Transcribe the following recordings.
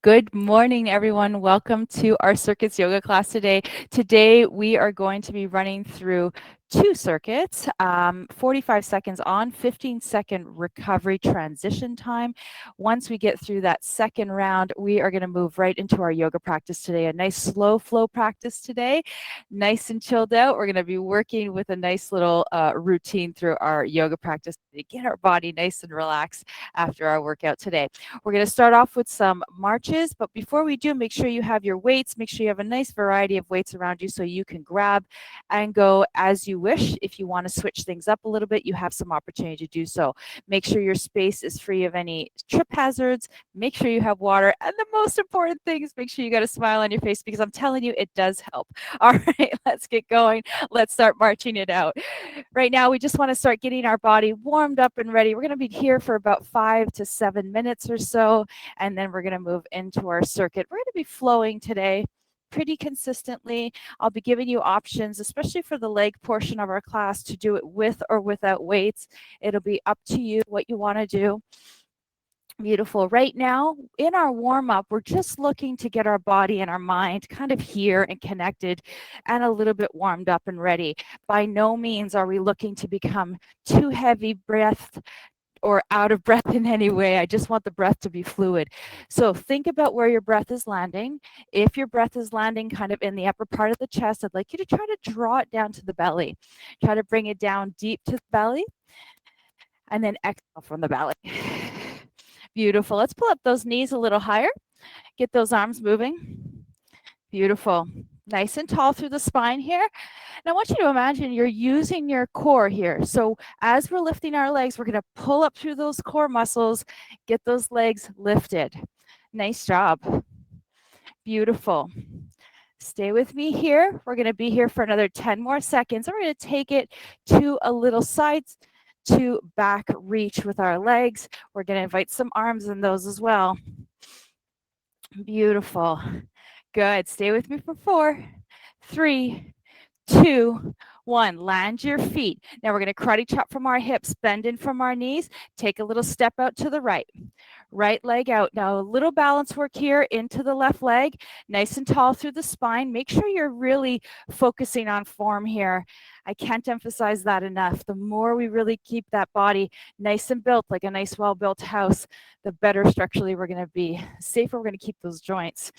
Good morning, everyone. Welcome to our circuits yoga class today. Today, we are going to be running through two circuits, 45 seconds on, 15-second recovery transition time. Once we get through that second round, we are going to move right into our yoga practice today. A nice slow flow practice today, nice and chilled out. We're going to be working with a nice little routine through our yoga practice to get our body nice and relaxed after our workout today. We're going to start off with some marches, but before we do, make sure you have your weights. Make sure you have a nice variety of weights around you so you can grab and go as you wish. If you want to switch things up a little bit, you have some opportunity to do so. Make sure your space is free of any trip hazards. Make sure you have water. And the most important thing is make sure you got a smile on your face, because I'm telling you, it does help. All right, let's get going. Let's start marching it out. Right now, we just want to start getting our body warmed up and ready. We're going to be here for about 5 to 7 minutes or so, and then we're going to move into our circuit. We're going to be flowing today pretty consistently. I'll be giving you options, especially for the leg portion of our class, to do it with or without weights. It'll be up to you what you want to do. Beautiful. Right now, in our warm-up, we're just looking to get our body and our mind kind of here and connected and a little bit warmed up and ready. By no means are we looking to become too heavy breath or out of breath in any way. I just want the breath to be fluid. So think about where your breath is landing. If your breath is landing kind of in the upper part of the chest, I'd like you to try to draw it down to the belly. Try to bring it down deep to the belly, and then exhale from the belly. Beautiful. Let's pull up those knees a little higher. Get those arms moving. Beautiful. Nice and tall through the spine here. And I want you to imagine you're using your core here. So as we're lifting our legs, we're going to pull up through those core muscles, get those legs lifted. Nice job. Beautiful. Stay with me here. We're going to be here for another 10 more seconds. We're going to take it to a little side to back reach with our legs. We're going to invite some arms in those as well. Beautiful. Good. Stay with me for 4, 3, 2, 1. Land your feet. Now we're going to karate chop from our hips, bend in from our knees, take a little step out to the right. Right leg out. Now a little balance work here into the left leg, nice and tall through the spine. Make sure you're really focusing on form here. I can't emphasize that enough. The more we really keep that body nice and built, like a nice well-built house, the better structurally we're going to be. Safer we're going to keep those joints.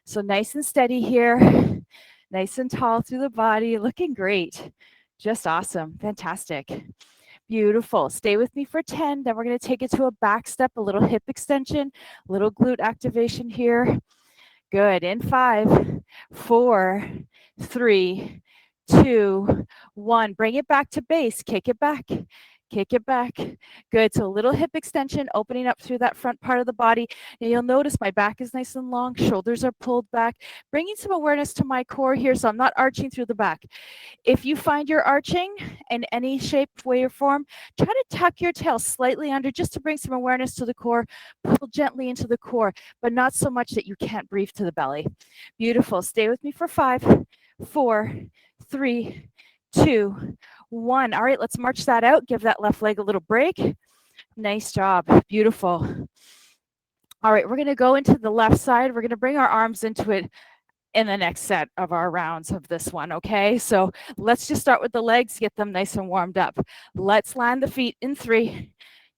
So nice and steady here. Nice and tall through the body, looking great. Just awesome, fantastic. Beautiful. Stay with me for 10. Then we're going to take it to a back step, a little hip extension, little glute activation here. Good. In 5, 4, 3, 2, 1. Bring it back to base. Kick it back. Kick it back. Good. So a little hip extension, opening up through that front part of the body. And you'll notice my back is nice and long. Shoulders are pulled back. Bringing some awareness to my core here, so I'm not arching through the back. If you find you're arching in any shape, way, or form, try to tuck your tail slightly under just to bring some awareness to the core. Pull gently into the core, but not so much that you can't breathe to the belly. Beautiful. Stay with me for 5, 4, 3, 2, 1. All right, let's march that out. Give that left leg a little break. Nice job. Beautiful. All right, we're going to go into the left side. We're going to bring our arms into it in the next set of our rounds of this one, okay? So let's just start with the legs, get them nice and warmed up. Let's land the feet in 3,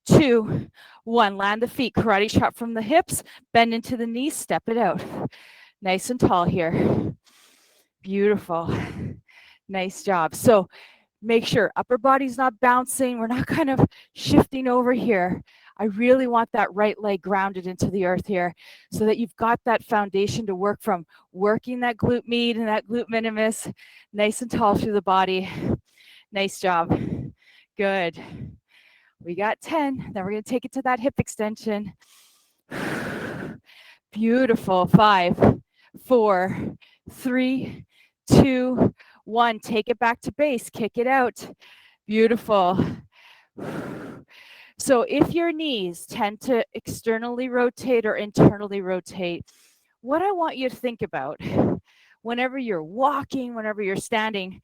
2, 1. Land the feet, karate chop from the hips, bend into the knees, step it out. Nice and tall here. Beautiful. Nice job. So make sure upper body's not bouncing. We're not kind of shifting over here. I really want that right leg grounded into the earth here so that you've got that foundation to work from, working that glute med and that glute minimus, nice and tall through the body. Nice job. Good. We got 10. Then we're going to take it to that hip extension. Beautiful. 5, 4, 3, 2, 1. Take it back to base. Kick it out. Beautiful. So if your knees tend to externally rotate or internally rotate, what I want you to think about whenever you're walking, whenever you're standing,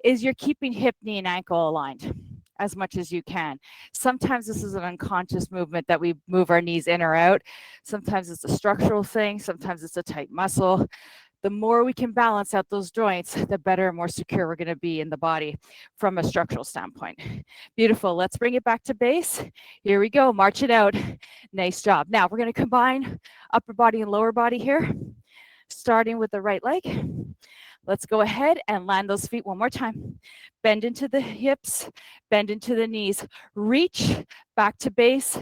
is you're keeping hip, knee, and ankle aligned. as much as you can. Sometimes this is an unconscious movement that we move our knees in or out. Sometimes it's a structural thing. Sometimes it's a tight muscle. The more we can balance out those joints, the better and more secure we're going to be in the body from a structural standpoint. Beautiful. Let's bring it back to base. Here we go. March it out. Nice job. Now we're going to combine upper body and lower body here, starting with the right leg. Let's go ahead and land those feet one more time. Bend into the hips, bend into the knees. Reach back to base,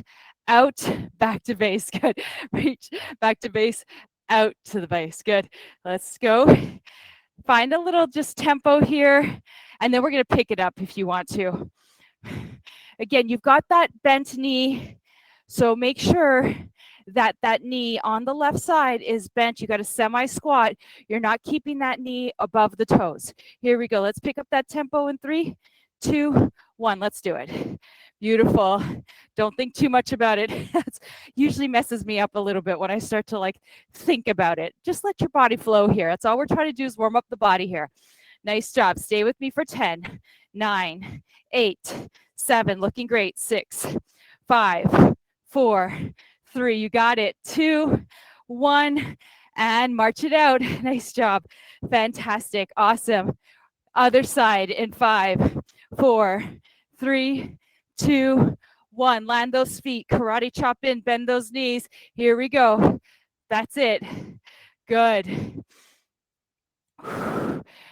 out, back to base. Good. Reach back to base, out to the base. Good. Let's go. Find a little just tempo here, and then we're going to pick it up if you want to. Again, you've got that bent knee, so make sure that that knee on the left side is bent. You got a semi-squat. You're not keeping that knee above the toes. Here we go. Let's pick up that tempo in 3, 2, 1. Let's do it. Beautiful. Don't think too much about it. That usually messes me up a little bit when I start to like think about it. Just let your body flow here. That's all we're trying to do is warm up the body here. Nice job. Stay with me for 10, 9, 8, 7. Looking great. 6, 5, 4, 3. You got it. 2, 1. And march it out. Nice job. Fantastic. Awesome. Other side in 5, 4, 3, 2, 1. Land those feet. Karate chop in. Bend those knees. Here we go. That's it. Good.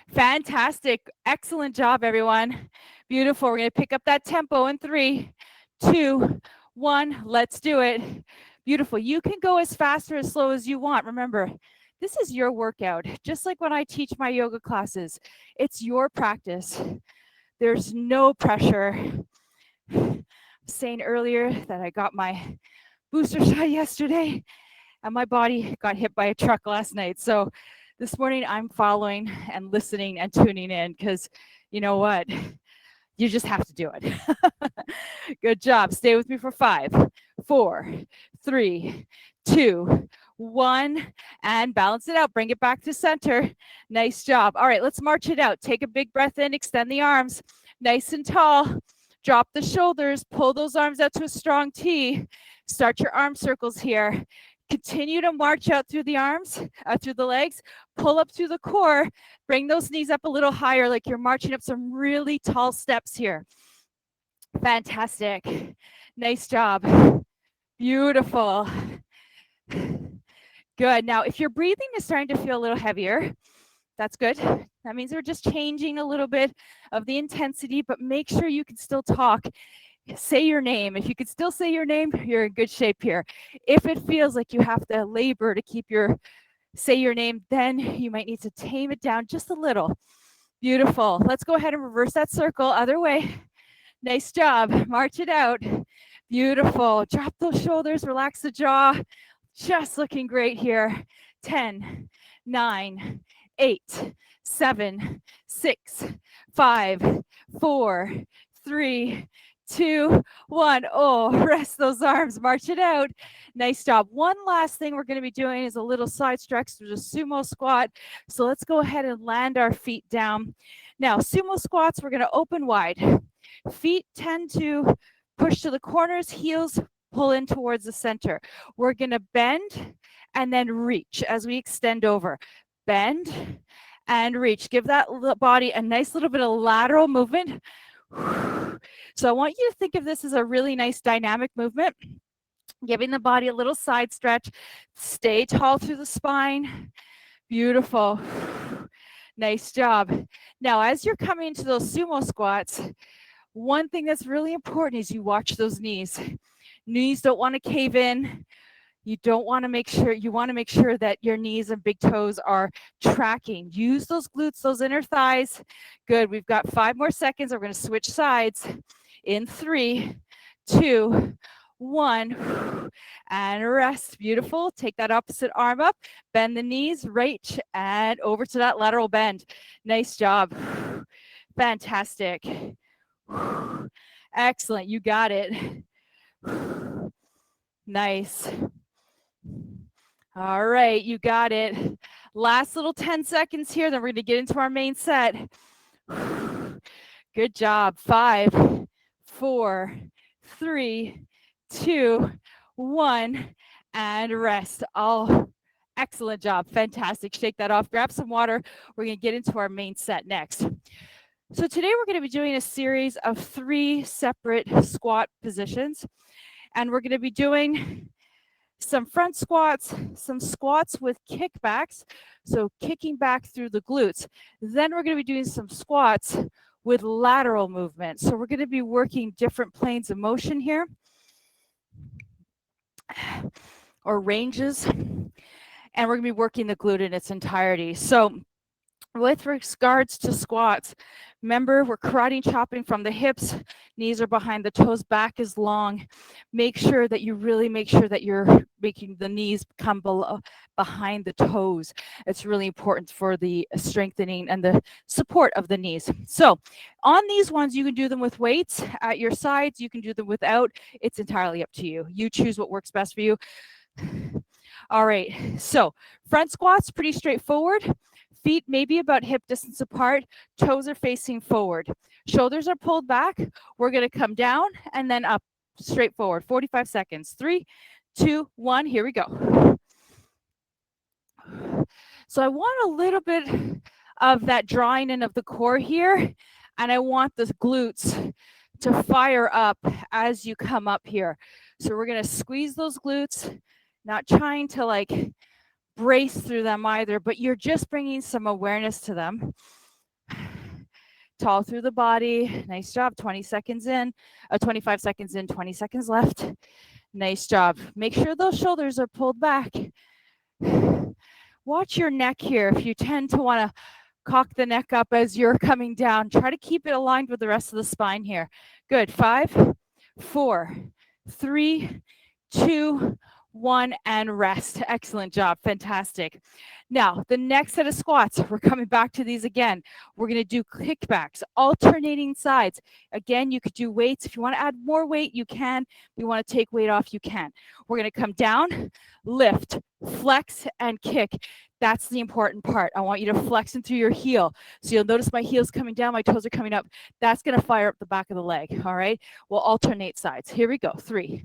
Fantastic. Excellent job, everyone. Beautiful. We're going to pick up that tempo in 3, 2, 1. Let's do it. Beautiful. You can go as fast or as slow as you want. Remember, this is your workout. Just like when I teach my yoga classes, it's your practice. There's no pressure. I was saying earlier that I got my booster shot yesterday and my body got hit by a truck last night. So this morning I'm following and listening and tuning in because you know what? You just have to do it. Good job. Stay with me for 5, 4, 3, 2, 1, and balance it out. Bring it back to center. Nice job. All right, let's march it out. Take a big breath in, extend the arms nice and tall. Drop the shoulders, pull those arms out to a strong T. Start your arm circles here. Continue to march out through the arms, through the legs, pull up through the core, bring those knees up a little higher like you're marching up some really tall steps here. Fantastic. Nice job. Beautiful. Good. Now, if your breathing is starting to feel a little heavier, that's good. That means we're just changing a little bit of the intensity, but make sure you can still talk. Say your name. If you could still say your name, you're in good shape here. If it feels like you have to labor to keep say your name, then you might need to tame it down just a little. Beautiful. Let's go ahead and reverse that circle. Other way. Nice job. March it out. Beautiful. Drop those shoulders, relax the jaw. Just looking great here. 10, 9, 8, 7, 6, 5, 4, 3, 2, 1. Oh, rest those arms, march it out. Nice job. One last thing we're going to be doing is a little side stretch through the sumo squat. So let's go ahead and land our feet down. Now, sumo squats, we're going to open wide. Feet tend to push to the corners, heels pull in towards the center. We're going to bend and then reach as we extend over. Bend and reach. Give that body a nice little bit of lateral movement. So I want you to think of this as a really nice dynamic movement, giving the body a little side stretch. Stay tall through the spine. Beautiful. Nice job. Now, as you're coming into those sumo squats, one thing that's really important is you watch those knees. Knees don't want to cave in. You want to make sure that your knees and big toes are tracking. Use those glutes, those inner thighs. Good. We've got 5 more seconds. We're going to switch sides in 3, 2, 1, and rest. Beautiful. Take that opposite arm up, bend the knees, reach, and over to that lateral bend. Nice job. Fantastic. Excellent. You got it. Nice. All right, you got it. Last little 10 seconds here, then we're going to get into our main set. Good job. 5, 4, 3, 2, 1, and rest. Oh, excellent job. Fantastic. Shake that off. Grab some water. We're going to get into our main set next. So today we're going to be doing a series of 3 separate squat positions, and we're going to be doing some front squats, some squats with kickbacks, so kicking back through the glutes. Then we're going to be doing some squats with lateral movement. So we're going to be working different planes of motion here, or ranges, and we're going to be working the glute in its entirety. So with regards to squats, remember we're karate chopping from the hips, knees are behind the toes, back is long. Make sure that you really make sure that you're making the knees come behind the toes. It's really important for the strengthening and the support of the knees. So on these ones, you can do them with weights at your sides, you can do them without. It's entirely up to you. You choose what works best for you. All right, so front squats, pretty straightforward. Feet maybe about hip distance apart, toes are facing forward. Shoulders are pulled back. We're going to come down and then up, straight forward. 45 seconds. 3, 2, 1, here we go. So I want a little bit of that drawing in of the core here, and I want the glutes to fire up as you come up here. So we're going to squeeze those glutes, not trying to like brace through them either, but you're just bringing some awareness to them. Tall through the body. Nice job. 20 seconds in, 25 seconds in, 20 seconds left. Nice job. Make sure those shoulders are pulled back. Watch your neck here. If you tend to want to cock the neck up as you're coming down, try to keep it aligned with the rest of the spine here. Good. 5, 4, 3, 2, 1, and rest. Excellent job. Fantastic. Now, the next set of squats, we're coming back to these again. We're going to do kickbacks, alternating sides. Again, you could do weights. If you want to add more weight, you can. If you want to take weight off, you can. We're going to come down, lift, flex, and kick. That's the important part. I want you to flex in through your heel. So you'll notice my heel's coming down, my toes are coming up. That's going to fire up the back of the leg. All right. We'll alternate sides. Here we go. 3,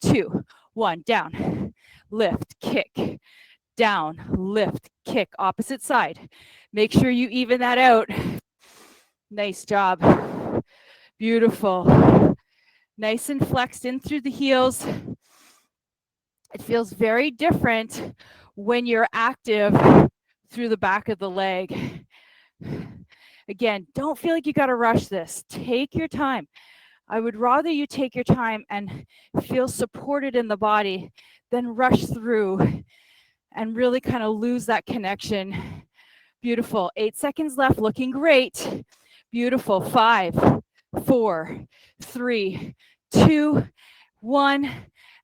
2, 1. Down, lift, kick. Down, lift, kick. Opposite side. Make sure you even that out. Nice job. Beautiful. Nice and flexed in through the heels. It feels very different when you're active through the back of the leg. Again, don't feel like you got to rush this. Take your time. I would rather you take your time and feel supported in the body than rush through and really kind of lose that connection. Beautiful. 8 seconds left. Looking great. Beautiful. 5, 4, 3, 2, 1.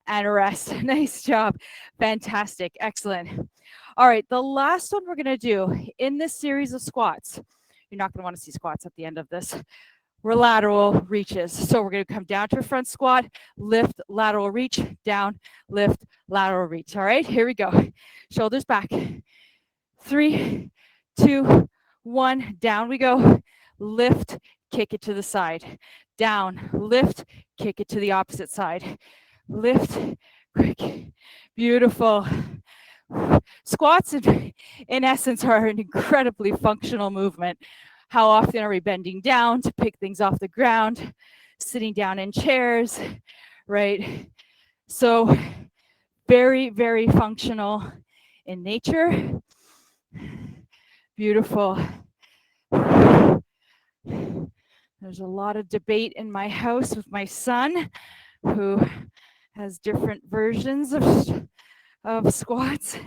And rest. Nice job. Fantastic. Excellent. All right. The last one we're going to do in this series of squats, you're not going to want to see squats at the end of this. We're lateral reaches. So we're going to come down to a front squat, lift, lateral reach, down, lift, lateral reach. All right. Here we go. Shoulders back. 3, 2, 1. Down we go. Lift, kick it to the side. Down, lift, kick it to the opposite side. Lift, quick, beautiful. Squats, in essence, are an incredibly functional movement. How often are we bending down to pick things off the ground, sitting down in chairs, right? So very, very functional in nature. Beautiful. There's a lot of debate in my house with my son, who has different versions of squats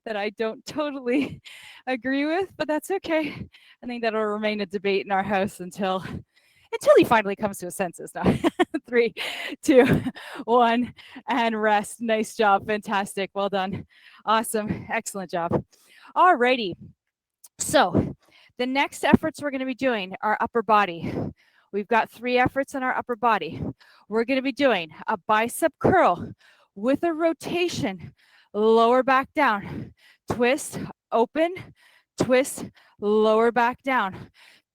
that I don't totally agree with, but that's okay. I think that'll remain a debate in our house until he finally comes to a senses. Now, 3, 2, 1, and rest. Nice job. Fantastic. Well done. Awesome. Excellent job. All righty. So the next efforts we're going to be doing are upper body. We've got 3 efforts in our upper body. We're going to be doing a bicep curl with a rotation, lower back down, twist, open, twist, lower back down.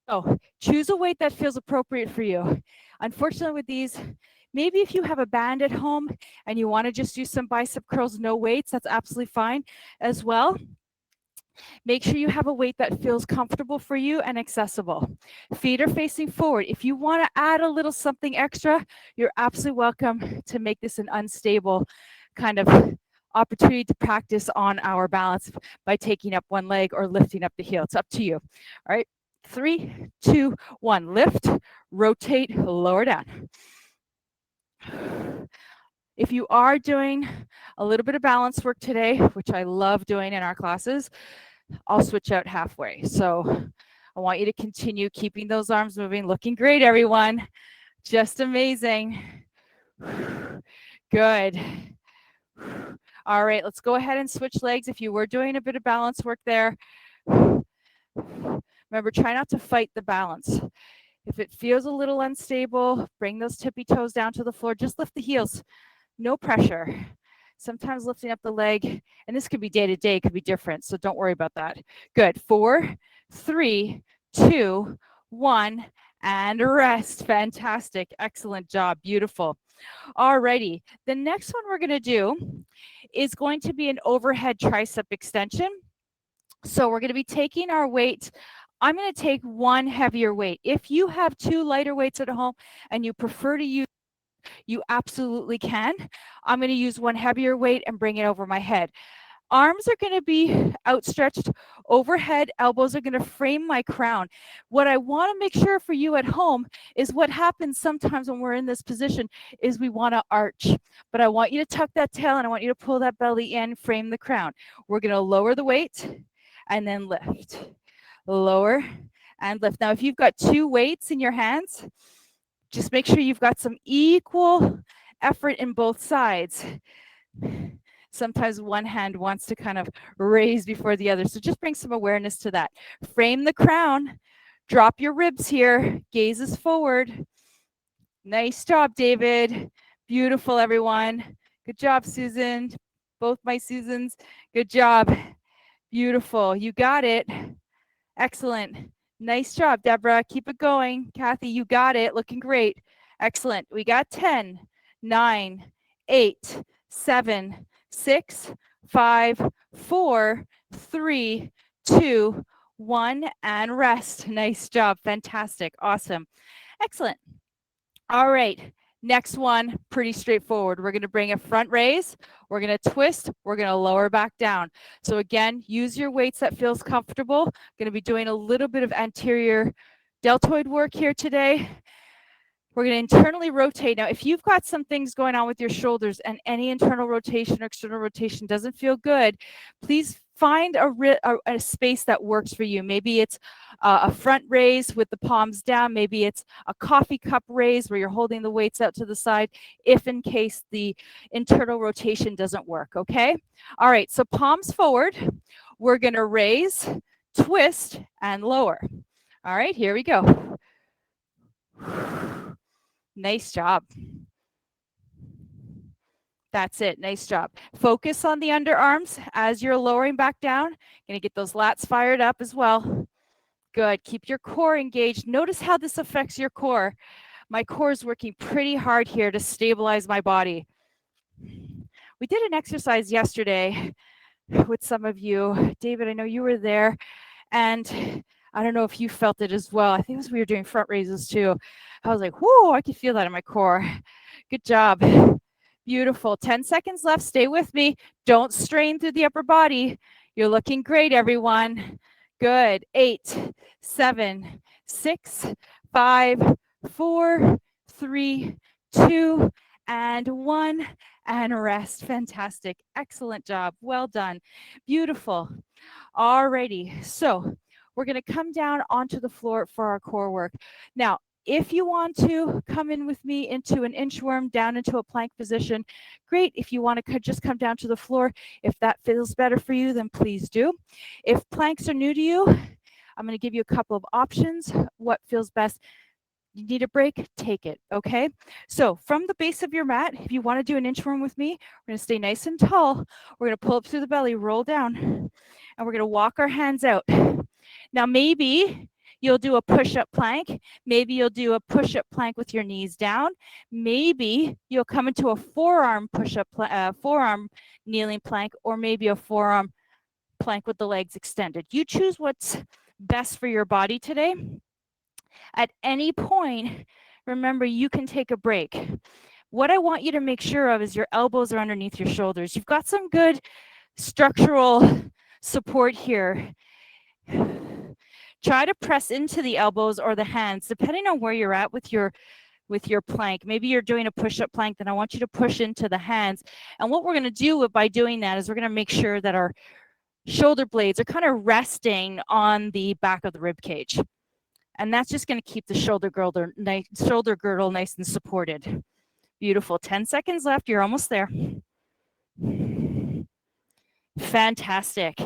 So choose a weight that feels appropriate for you. Unfortunately with these, maybe if you have a band at home and you want to just do some bicep curls, no weights, that's absolutely fine as well. Make sure you have a weight that feels comfortable for you and accessible. Feet are facing forward. If you want to add a little something extra, you're absolutely welcome to make this an unstable kind of opportunity to practice on our balance by taking up one leg or lifting up the heel. It's up to you. All right, 3, 2, 1. Lift, rotate, lower down. If you are doing a little bit of balance work today, which I love doing in our classes, I'll switch out halfway. So I want you to continue keeping those arms moving. Looking great, everyone. Just amazing. Good. All right, let's go ahead and switch legs. If you were doing a bit of balance work there, remember, try not to fight the balance. If it feels a little unstable, bring those tippy toes down to the floor. Just lift the heels. No pressure. Sometimes lifting up the leg, and this could be day to day, could be different, so don't worry about that. Good. 4, 3, 2, 1, and rest. Fantastic. Excellent job. Beautiful. Alrighty. The next one we're going to do is going to be an overhead tricep extension. So we're going to be taking our weight. I'm going to take one heavier weight. If you have 2 lighter weights at home and you prefer to use, you absolutely can. I'm going to use one heavier weight and bring it over my head. Arms are going to be outstretched overhead. Elbows are going to frame my crown. What I want to make sure for you at home is what happens sometimes when we're in this position is we want to arch. But I want you to tuck that tail and I want you to pull that belly in, frame the crown. We're going to lower the weight and then lift. Lower and lift. Now, if you've got 2 weights in your hands, just make sure you've got some equal effort in both sides. Sometimes one hand wants to kind of raise before the other. So just bring some awareness to that. Frame the crown. Drop your ribs here. Gazes forward. Nice job, David. Beautiful, everyone. Good job, Susan. Both my Susans. Good job. Beautiful. You got it. Excellent. Nice job, Deborah. Keep it going. Kathy, you got it. Looking great. Excellent. We got 10, 9, 8, 7, 6, 5, 4, 3, 2, 1, and rest. Nice job. Fantastic. Awesome. Excellent. All right. Next one, pretty straightforward. We're going to bring a front raise. We're going to twist. We're going to lower back down. So again, use your weights that feels comfortable. Going to be doing a little bit of anterior deltoid work here today. We're going to internally rotate. Now, if you've got some things going on with your shoulders and any internal rotation or external rotation doesn't feel good, please find a space that works for you. Maybe it's a front raise with the palms down. Maybe it's a coffee cup raise where you're holding the weights out to the side if in case the internal rotation doesn't work, okay? All right, so palms forward. We're going to raise, twist, and lower. All right, here we go. Nice job. That's it. Nice job. Focus on the underarms as you're lowering back down. Going to get those lats fired up as well. Good. Keep your core engaged. Notice how this affects your core. My core is working pretty hard here to stabilize my body. We did an exercise yesterday with some of you. David, I know you were there. And I don't know if you felt it as well. I think it was we were doing front raises too. I was like, whoa, I could feel that in my core. Good job. Beautiful. 10 seconds left. Stay with me. Don't strain through the upper body. You're looking great, everyone. Good. 8, 7, 6, 5, 4, 3, 2, and 1. And rest. Fantastic. Excellent job. Well done. Beautiful. Alrighty. So we're going to come down onto the floor for our core work. Now, if you want to come in with me into an inchworm, down into a plank position, great. If you want to just come down to the floor, if that feels better for you, then please do. If planks are new to you, I'm going to give you a couple of options. What feels best? You need a break, take it, okay? So from the base of your mat, if you want to do an inchworm with me, we're going to stay nice and tall. We're going to pull up through the belly, roll down, and we're going to walk our hands out. Now, maybe you'll do a push-up plank. Maybe you'll do a push-up plank with your knees down. Maybe you'll come into a forearm push-up, forearm kneeling plank, or maybe a forearm plank with the legs extended. You choose what's best for your body today. At any point, remember, you can take a break. What I want you to make sure of is your elbows are underneath your shoulders. You've got some good structural support here. Try to press into the elbows or the hands, depending on where you're at with your plank. Maybe you're doing a push-up plank, then I want you to push into the hands. And what we're going to do by doing that is we're going to make sure that our shoulder blades are kind of resting on the back of the rib cage. And that's just going to keep the shoulder girdle nice and supported. Beautiful. 10 seconds left. You're almost there. Fantastic.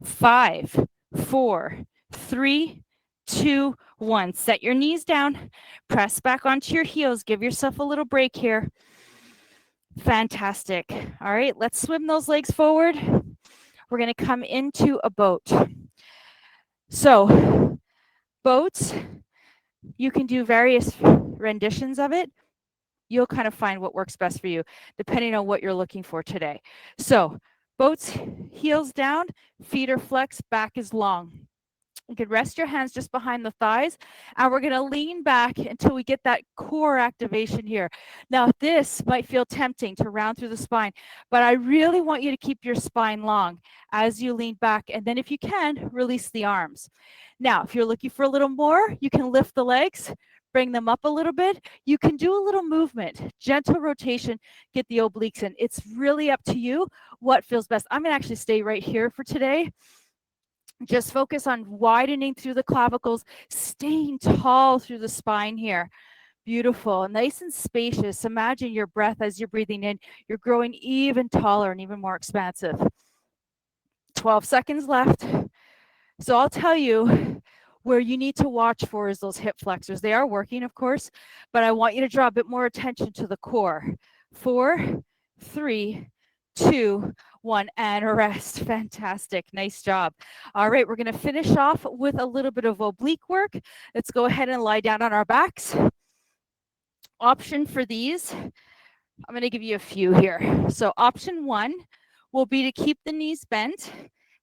5, 4, 3, 2, 1. Set your knees down. Press back onto your heels. Give yourself a little break here. Fantastic. All right, let's swim those legs forward. We're going to come into a boat. So, boats, you can do various renditions of it. You'll kind of find what works best for you, depending on what you're looking for today. So, boats, heels down, feet are flexed, back is long. You can rest your hands just behind the thighs, and we're going to lean back until we get that core activation here. Now, this might feel tempting to round through the spine, but I really want you to keep your spine long as you lean back, and then if you can, release the arms. Now, if you're looking for a little more, you can lift the legs, bring them up a little bit. You can do a little movement, gentle rotation, get the obliques in. It's really up to you what feels best. I'm going to actually stay right here for today. Just focus on widening through the clavicles, staying tall through the spine here. Beautiful, nice and spacious. Imagine your breath as you're breathing in, you're growing even taller and even more expansive. 12 seconds left. So I'll tell you where you need to watch for is those hip flexors. They are working, of course, but I want you to draw a bit more attention to the core. 4, 3, 2, 1, and rest. Fantastic. Nice job. All right, we're going to finish off with a little bit of oblique work. Let's go ahead and lie down on our backs. Option for these, I'm going to give you a few here. So option 1 will be to keep the knees bent,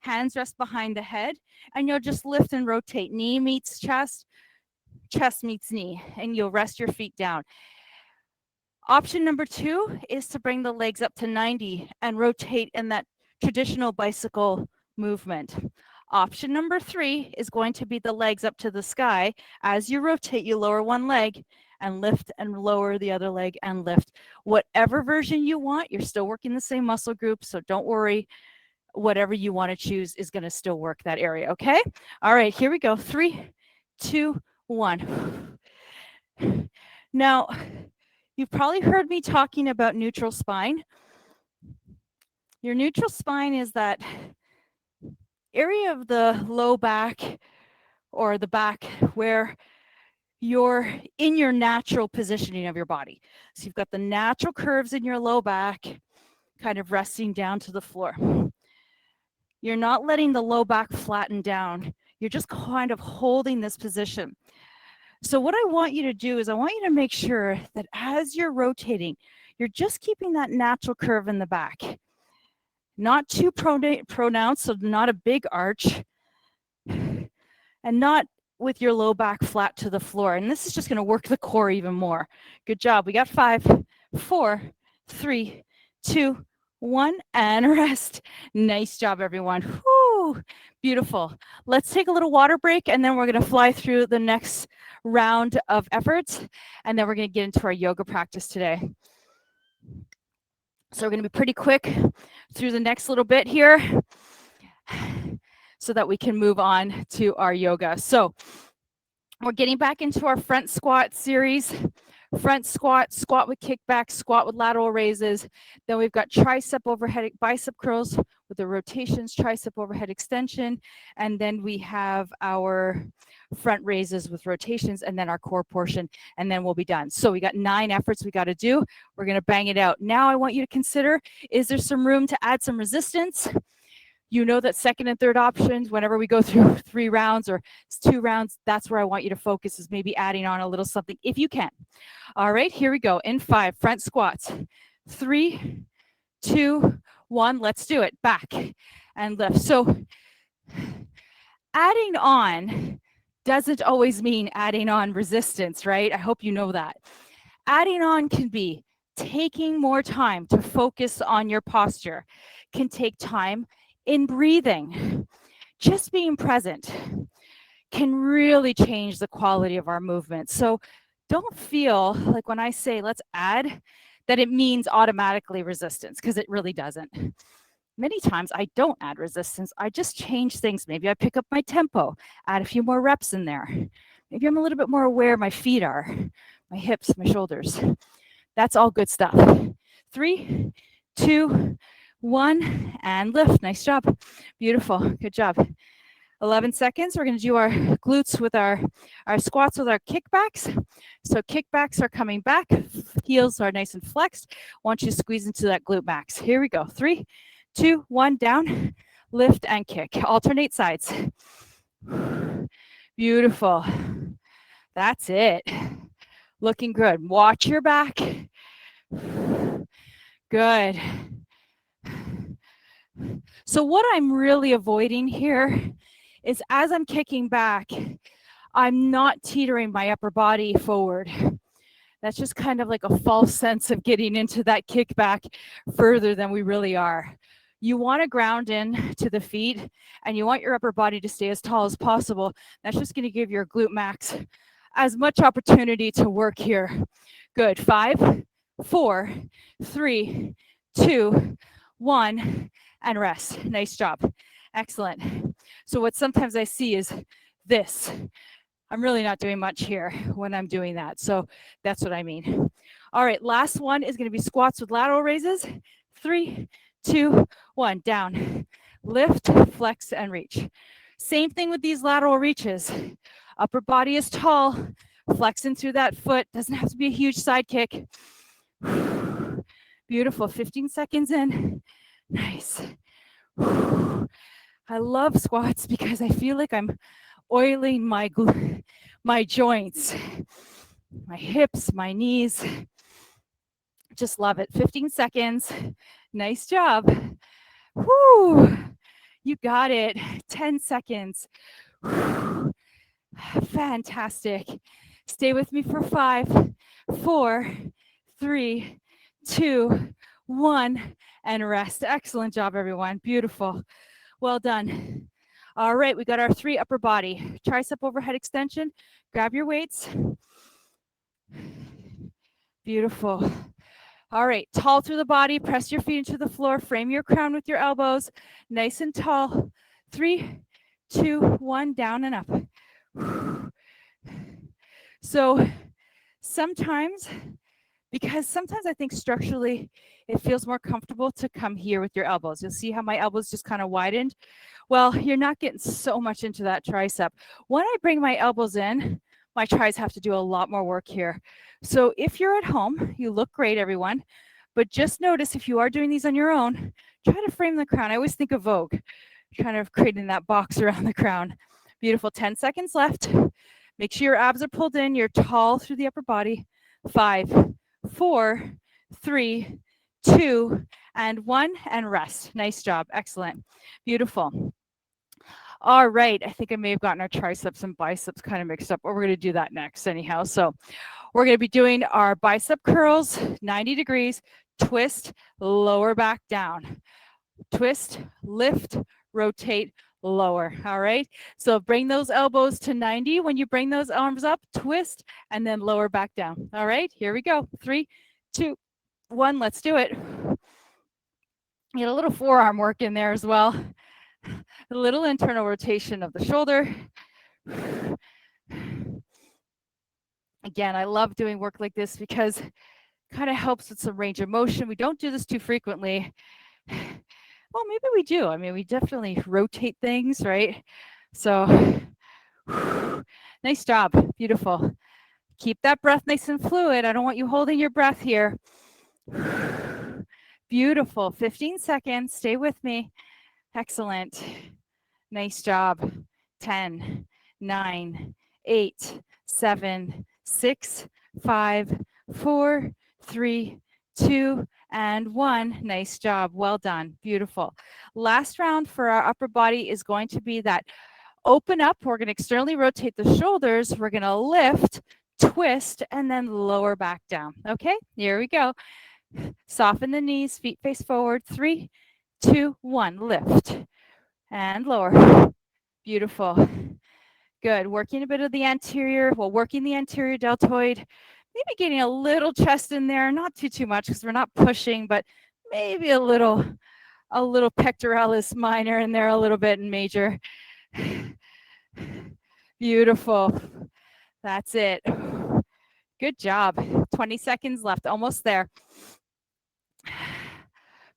hands rest behind the head, and you'll just lift and rotate. Knee meets chest, chest meets knee, and you'll rest your feet down. Option number 2 is to bring the legs up to 90 and rotate in that traditional bicycle movement. Option number 3 is going to be the legs up to the sky. As you rotate, you lower one leg and lift and lower the other leg and lift. Whatever version you want, you're still working the same muscle group, so don't worry. Whatever you want to choose is going to still work that area, okay? All right, here we go. 3, 2, 1. Now, you've probably heard me talking about neutral spine. Your neutral spine is that area of the low back or the back where you're in your natural positioning of your body. So you've got the natural curves in your low back kind of resting down to the floor. You're not letting the low back flatten down. You're just kind of holding this position. So what I want you to do is I want you to make sure that as you're rotating, you're just keeping that natural curve in the back. Not too pronounced, so not a big arch, and not with your low back flat to the floor. And this is just going to work the core even more. Good job. We got 5, 4, 3, 2, 1, and rest. Nice job, everyone. Whew, beautiful. Let's take a little water break, and then we're going to fly through the next round of efforts, and then we're going to get into our yoga practice today. So we're going to be pretty quick through the next little bit here so that we can move on to our yoga. So we're getting back into our front squat series. Front squat, squat with kickback, squat with lateral raises. Then we've got tricep overhead bicep curls with the rotations, tricep overhead extension. And then we have our front raises with rotations, and then our core portion, and then we'll be done. So we got 9 efforts we got to do. We're going to bang it out. Now I want you to consider, is there some room to add some resistance? You know that second and third options, whenever we go through 3 rounds or 2 rounds, that's where I want you to focus, is maybe adding on a little something if you can. All right, here we go. In 5, front squats. 3, 2, 1. Let's do it. Back and lift. So adding on doesn't always mean adding on resistance, right? I hope you know that. Adding on can be taking more time to focus on your posture, can take time in breathing. Just being present can really change the quality of our movement. So don't feel like when I say let's add, that it means automatically resistance, because it really doesn't. Many times I don't add resistance. I just change things. Maybe I pick up my tempo, add a few more reps in there. Maybe I'm a little bit more aware my feet are, my hips, my shoulders. That's all good stuff. 3, 2, 1, and lift. Nice job. Beautiful. Good job. 11 seconds. We're going to do our glutes with our squats with our kickbacks. So kickbacks are coming back. Heels are nice and flexed. Want you to squeeze into that glute max. Here we go. 3, 2, 1, down, lift and kick. Alternate sides. Beautiful. That's it. Looking good. Watch your back. Good. So what I'm really avoiding here is, as I'm kicking back, I'm not teetering my upper body forward. That's just kind of like a false sense of getting into that kickback further than we really are. You want to ground in to the feet, and you want your upper body to stay as tall as possible. That's just going to give your glute max as much opportunity to work here. Good. 5, 4, 3, 2, 1, and rest. Nice job. Excellent. So what sometimes I see is this. I'm really not doing much here when I'm doing that. So that's what I mean. All right, last one is going to be squats with lateral raises. 3, 2, 1, down. Lift, flex, and reach. Same thing with these lateral reaches. Upper body is tall, flexing through that foot. Doesn't have to be a huge side kick. Beautiful. 15 seconds in. Nice. I love squats because I feel like I'm oiling my joints, my hips, my knees. Just love it. 15 seconds. Nice job. Whoo. You got it. 10 seconds. Whew. Fantastic. Stay with me for 5, 4, 3, 2, 1, and rest. Excellent job, everyone. Beautiful. Well done. All right, we got our 3 upper body. Tricep overhead extension. Grab your weights. Beautiful. All right, tall through the body. Press your feet into the floor. Frame your crown with your elbows. Nice and tall. 3, 2, 1, down and up. So sometimes I think structurally it feels more comfortable to come here with your elbows. You'll see how my elbows just kind of widened. Well, you're not getting so much into that tricep. When I bring my elbows in, my tris have to do a lot more work here. So if you're at home, you look great, everyone. But just notice, if you are doing these on your own, try to frame the crown. I always think of Vogue, kind of creating that box around the crown. Beautiful. 10 seconds left. Make sure your abs are pulled in. You're tall through the upper body. 5, 4, 3, 2, and 1, and rest. Nice job. Excellent. Beautiful. All right. I think I may have gotten our triceps and biceps kind of mixed up, but we're going to do that next anyhow. So we're going to be doing our bicep curls, 90 degrees, twist, lower back down. Twist, lift, rotate, lower. All right. So bring those elbows to 90. When you bring those arms up, twist, and then lower back down. All right. Here we go. 3, 2, 1. Let's do it. Get a little forearm work in there as well. A little internal rotation of the shoulder. Again, I love doing work like this because it kind of helps with some range of motion. We don't do this too frequently. Well, maybe we do. I mean, we definitely rotate things, right? So nice job. Beautiful. Keep that breath nice and fluid. I don't want you holding your breath here. Beautiful. 15 seconds. Stay with me. Excellent. Nice job. 10, 9, 8, 7, 6, 5, 4, 3, 2, and 1. Nice job. Well done. Beautiful. Last round for our upper body is going to be that open up. We're going to externally rotate the shoulders. We're going to lift, twist, and then lower back down. Okay, here we go. Soften the knees, feet face forward. 3, 2, 1. Lift and lower. Beautiful. Good. Working a bit of the anterior, working the anterior deltoid. Maybe getting a little chest in there, not too much because we're not pushing, but maybe a little pectoralis minor in there, a little bit in major. Beautiful. That's it. Good job. 20 seconds left, almost there.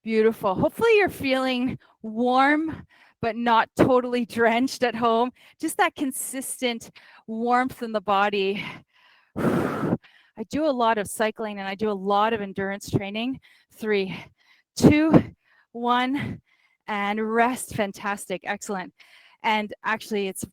Beautiful. Hopefully you're feeling warm, but not totally drenched at home. Just that consistent warmth in the body. I do a lot of cycling and I do a lot of endurance training. 3, 2, 1, and rest. Fantastic. Excellent. And actually it's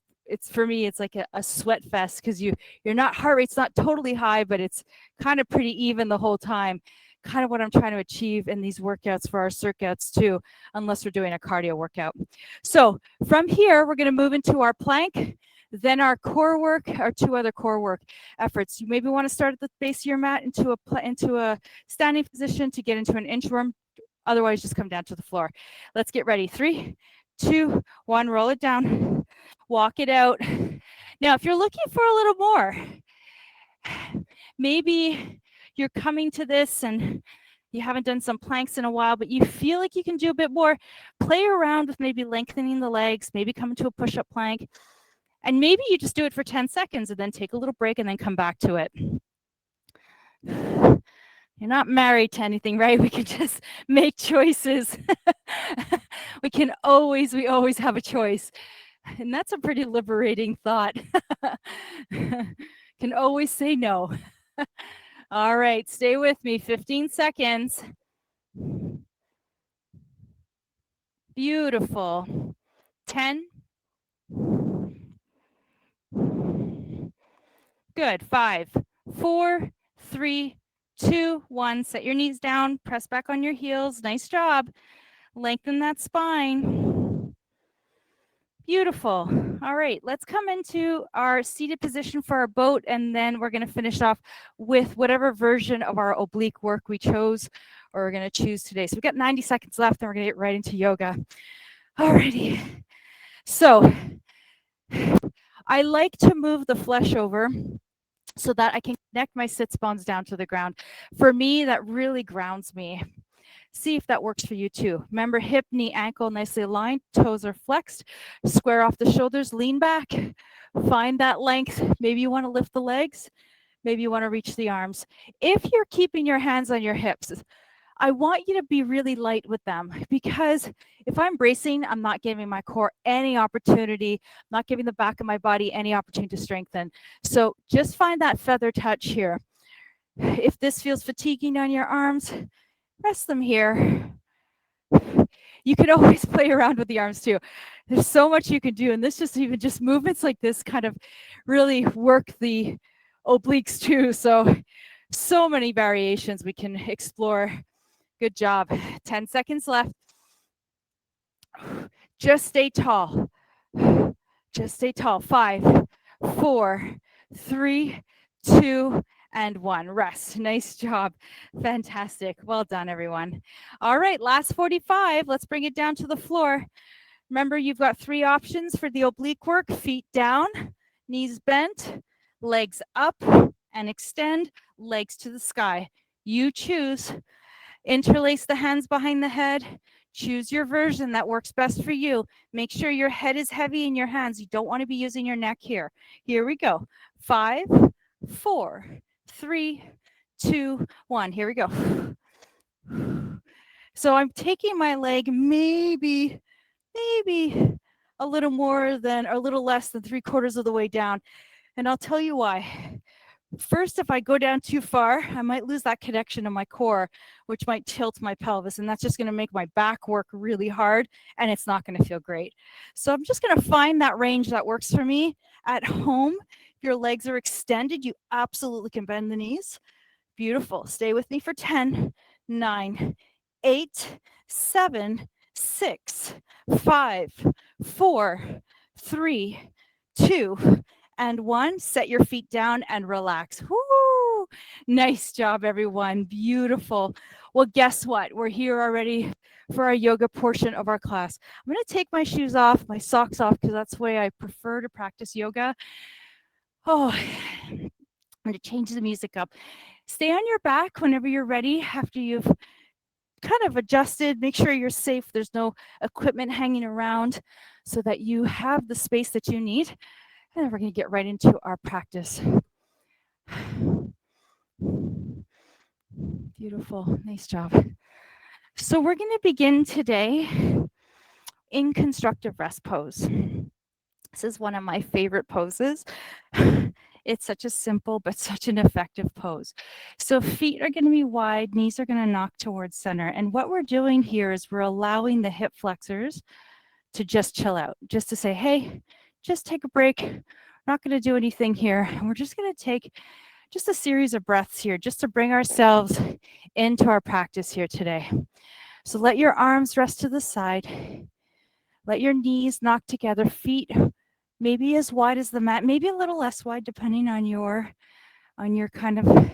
for me, it's like a sweat fest because you're not, heart rate's not totally high, but it's kind of pretty even the whole time. Kind of what I'm trying to achieve in these workouts for our circuits too, unless we're doing a cardio workout. So from here, we're going to move into our plank, then our core work, our 2 other core work efforts. You maybe want to start at the base of your mat into a standing position to get into an inchworm. Otherwise, just come down to the floor. Let's get ready. 3, 2, 1, roll it down, walk it out. Now, if you're looking for a little more, maybe you're coming to this and you haven't done some planks in a while, but you feel like you can do a bit more, play around with maybe lengthening the legs, maybe come into a push-up plank, and maybe you just do it for 10 seconds and then take a little break and then come back to it. You're not married to anything, right? We can just make choices. we always have a choice. And that's a pretty liberating thought. Can always say no. All right, stay with me, 15 seconds. Beautiful. 10. Good. 5, 4, 3, 2, 1. Set your knees down, press back on your heels. Nice job. Lengthen that spine. Beautiful. All right, let's come into our seated position for our boat, and then we're going to finish off with whatever version of our oblique work we chose or we're going to choose today. So we've got 90 seconds left, and we're going to get right into yoga. All righty. So I like to move the flesh over so that I can connect my sits bones down to the ground. For me, that really grounds me. See if that works for you too. Remember, hip, knee, ankle nicely aligned, toes are flexed, square off the shoulders, lean back, find that length. Maybe you want to lift the legs, maybe you want to reach the arms. If you're keeping your hands on your hips, I want you to be really light with them, because if I'm bracing, I'm not giving my core any opportunity, I'm not giving the back of my body any opportunity to strengthen. So just find that feather touch here. If this feels fatiguing on your arms, rest them here. You can always play around with the arms too. There's so much you can do, and this just movements like this kind of really work the obliques too. So many variations we can explore. Good job. 10 seconds left. Just stay tall. Just stay tall. 5, 4, 3, 2, and 1. Rest. Nice job. Fantastic. Well done, everyone. All right, last 45. Let's bring it down to the floor. Remember, you've got 3 options for the oblique work. Feet down, knees bent, legs up and extend, legs to the sky. You choose. Interlace the hands behind the head. Choose your version that works best for you. Make sure your head is heavy in your hands. You don't want to be using your neck here. Here we go. 5, 4, 3, 2, 1. Here we go. So I'm taking my leg maybe a little more than, or a little less than 3/4 of the way down. And I'll tell you why. First, if I go down too far, I might lose that connection to my core, which might tilt my pelvis, and that's just going to make my back work really hard, and it's not going to feel great. So I'm just going to find that range that works for me. At home, if your legs are extended, you absolutely can bend the knees. Beautiful. Stay with me for 10, 9, 8, 7, 6, 5, 4, 3, 2, and 1. Set your feet down and relax. Woo! Nice job, everyone. Beautiful. Well, guess what? We're here already for our yoga portion of our class. I'm going to take my shoes off, my socks off, because that's the way I prefer to practice yoga. Oh, I'm going to change the music up. Stay on your back whenever you're ready after you've kind of adjusted. Make sure you're safe. There's no equipment hanging around so that you have the space that you need. And then we're going to get right into our practice. Beautiful. Nice job. So we're going to begin today in constructive rest pose. This is one of my favorite poses. It's such a simple but such an effective pose. So feet are going to be wide, knees are going to knock towards center. And what we're doing here is we're allowing the hip flexors to just chill out, just to say, hey, just take a break. We're not going to do anything here. And we're just going to take just a series of breaths here, just to bring ourselves into our practice here today. So let your arms rest to the side. Let your knees knock together, feet maybe as wide as the mat, maybe a little less wide depending on your kind of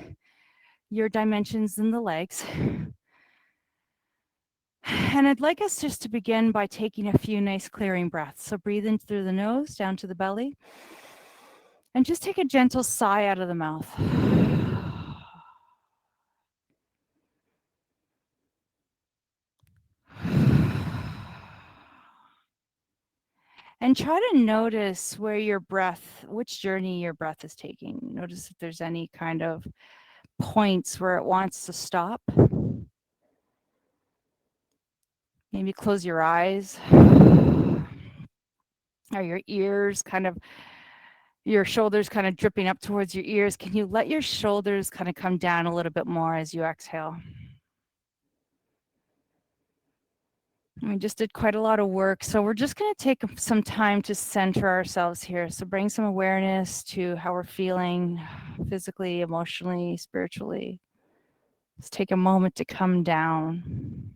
your dimensions in the legs. And I'd like us just to begin by taking a few nice clearing breaths. So breathe in through the nose, down to the belly, and just take a gentle sigh out of the mouth. And try to notice where your breath, which journey your breath is taking. Notice if there's any kind of points where it wants to stop. Maybe close your eyes. Are your ears kind of, your shoulders kind of dripping up towards your ears? Can you let your shoulders kind of come down a little bit more as you exhale? We just did quite a lot of work, so we're just going to take some time to center ourselves here. So bring some awareness to how we're feeling physically, emotionally, spiritually. Let's take a moment to come down.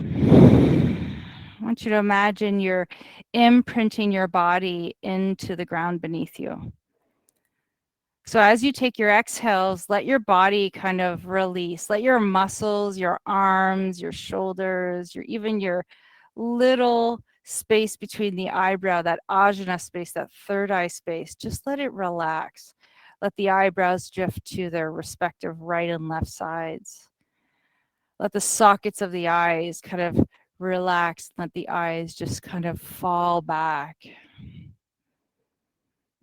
I want you to imagine you're imprinting your body into the ground beneath you. So as you take your exhales, let your body kind of release. Let your muscles, your arms, your shoulders, even your little space between the eyebrow, that ajna space, that third eye space, just let it relax. Let the eyebrows drift to their respective right and left sides. Let the sockets of the eyes kind of relax. Let the eyes just kind of fall back.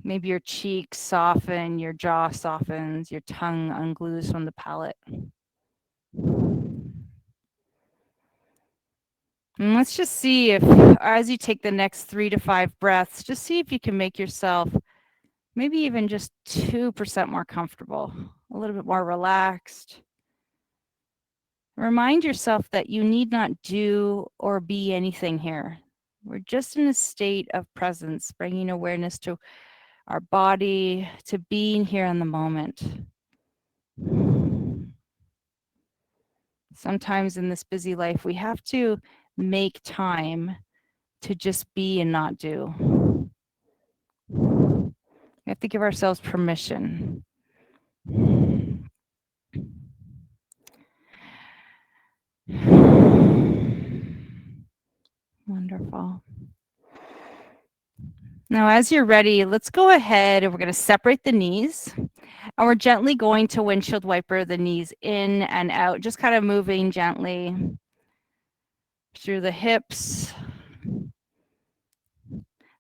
Maybe your cheeks soften, your jaw softens, your tongue unglues from the palate. And let's just see if, as you take the next 3 to 5 breaths, just see if you can make yourself maybe even just 2% more comfortable, a little bit more relaxed. Remind yourself that you need not do or be anything here. We're just in a state of presence, bringing awareness to our body, to being here in the moment. Sometimes in this busy life, we have to make time to just be and not do. We have to give ourselves permission. Wonderful. Now, as you're ready, let's go ahead and we're going to separate the knees. And we're gently going to windshield wiper the knees in and out, just kind of moving gently through the hips,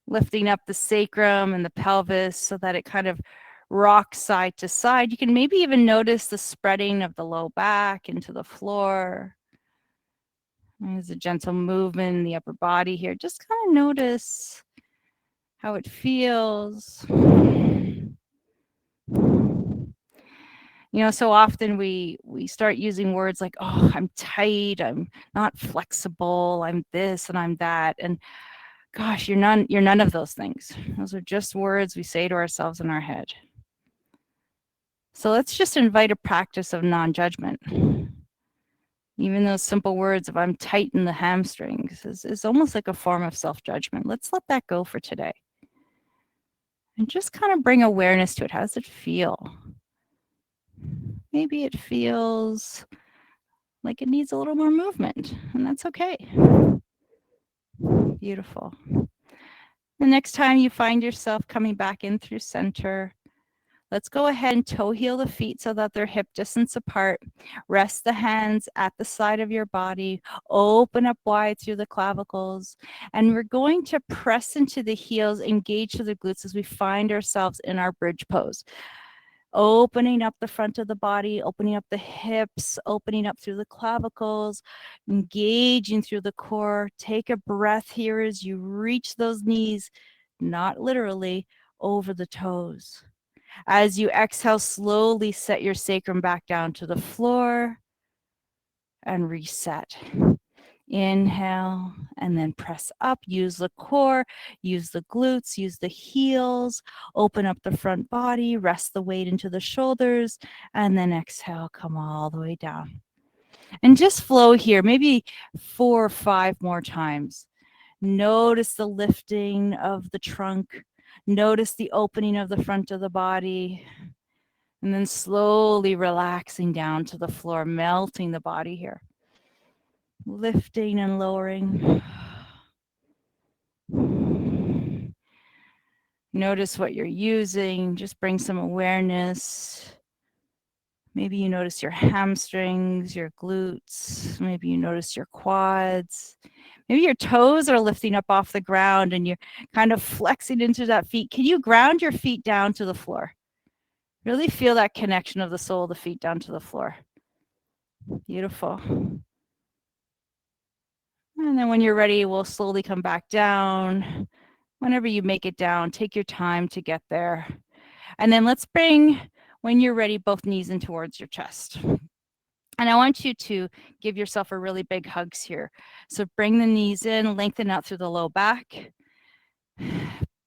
lifting up the sacrum and the pelvis so that it kind of rocks side to side. You can maybe even notice the spreading of the low back into the floor. There's a gentle movement in the upper body here. Just kind of notice how it feels. You know, so often we start using words like, oh, I'm tight, I'm not flexible, I'm this and I'm that. And gosh, you're none of those things. Those are just words we say to ourselves in our head. So let's just invite a practice of non-judgment. Even those simple words of I'm tight in the hamstrings is almost like a form of self-judgment. Let's let that go for today. And just kind of bring awareness to it. How does it feel? Maybe it feels like it needs a little more movement, and that's okay. Beautiful. The next time you find yourself coming back in through center, let's go ahead and toe heel the feet so that they're hip distance apart. Rest the hands at the side of your body. Open up wide through the clavicles. And we're going to press into the heels, engage to the glutes as we find ourselves in our bridge pose. Opening up the front of the body, opening up the hips, opening up through the clavicles, engaging through the core. Take a breath here as you reach those knees, not literally, over the toes. As you exhale, slowly set your sacrum back down to the floor and reset. Inhale and then press up. Use the core, use the glutes, use the heels. Open up the front body, rest the weight into the shoulders, and then exhale, come all the way down. And just flow here, maybe 4 or 5 more times. Notice the lifting of the trunk. Notice the opening of the front of the body. And then slowly relaxing down to the floor, melting the body here. Lifting and lowering. Notice what you're using. Just bring some awareness. Maybe you notice your hamstrings, your glutes. Maybe you notice your quads. Maybe your toes are lifting up off the ground and you're kind of flexing into that feet. Can you ground your feet down to the floor? Really feel that connection of the sole of the feet down to the floor. Beautiful. And then when you're ready, we'll slowly come back down. Whenever you make it down, take your time to get there. And then let's bring, when you're ready, both knees in towards your chest. And I want you to give yourself a really big hugs here. So bring the knees in, lengthen out through the low back.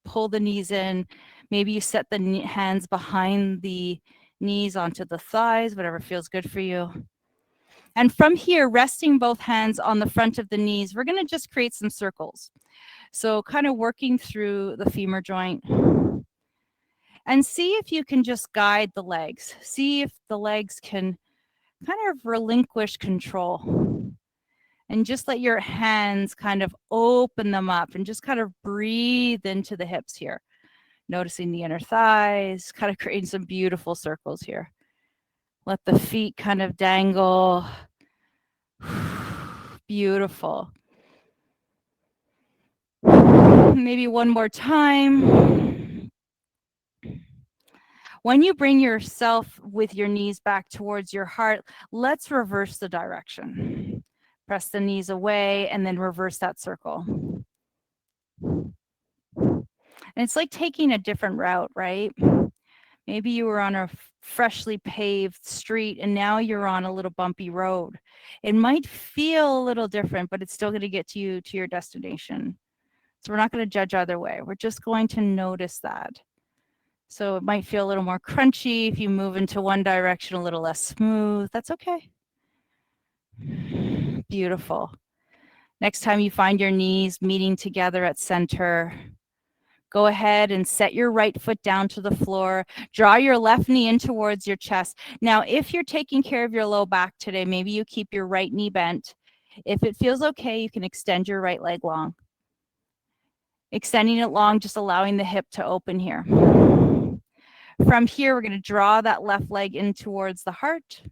Pull the knees in. Maybe you set the hands behind the knees onto the thighs, whatever feels good for you. And from here, resting both hands on the front of the knees, we're going to just create some circles. So kind of working through the femur joint. And see if you can just guide the legs. See if the legs can kind of relinquish control. And just let your hands kind of open them up and just kind of breathe into the hips here. Noticing the inner thighs, kind of creating some beautiful circles here. Let the feet kind of dangle. Beautiful. Maybe one more time. When you bring yourself with your knees back towards your heart, let's reverse the direction. Press the knees away and then reverse that circle. And it's like taking a different route, right? Maybe you were on a freshly paved street and now you're on a little bumpy road. It might feel a little different, but it's still going to get you to your destination. So we're not going to judge either way. We're just going to notice that. So it might feel a little more crunchy if you move into one direction, a little less smooth. That's okay. Beautiful. Next time you find your knees meeting together at center, go ahead and set your right foot down to the floor. Draw your left knee in towards your chest. Now, if you're taking care of your low back today, maybe you keep your right knee bent. If it feels okay, you can extend your right leg long. Extending it long, just allowing the hip to open here. From here, we're going to draw that left leg in towards the heart.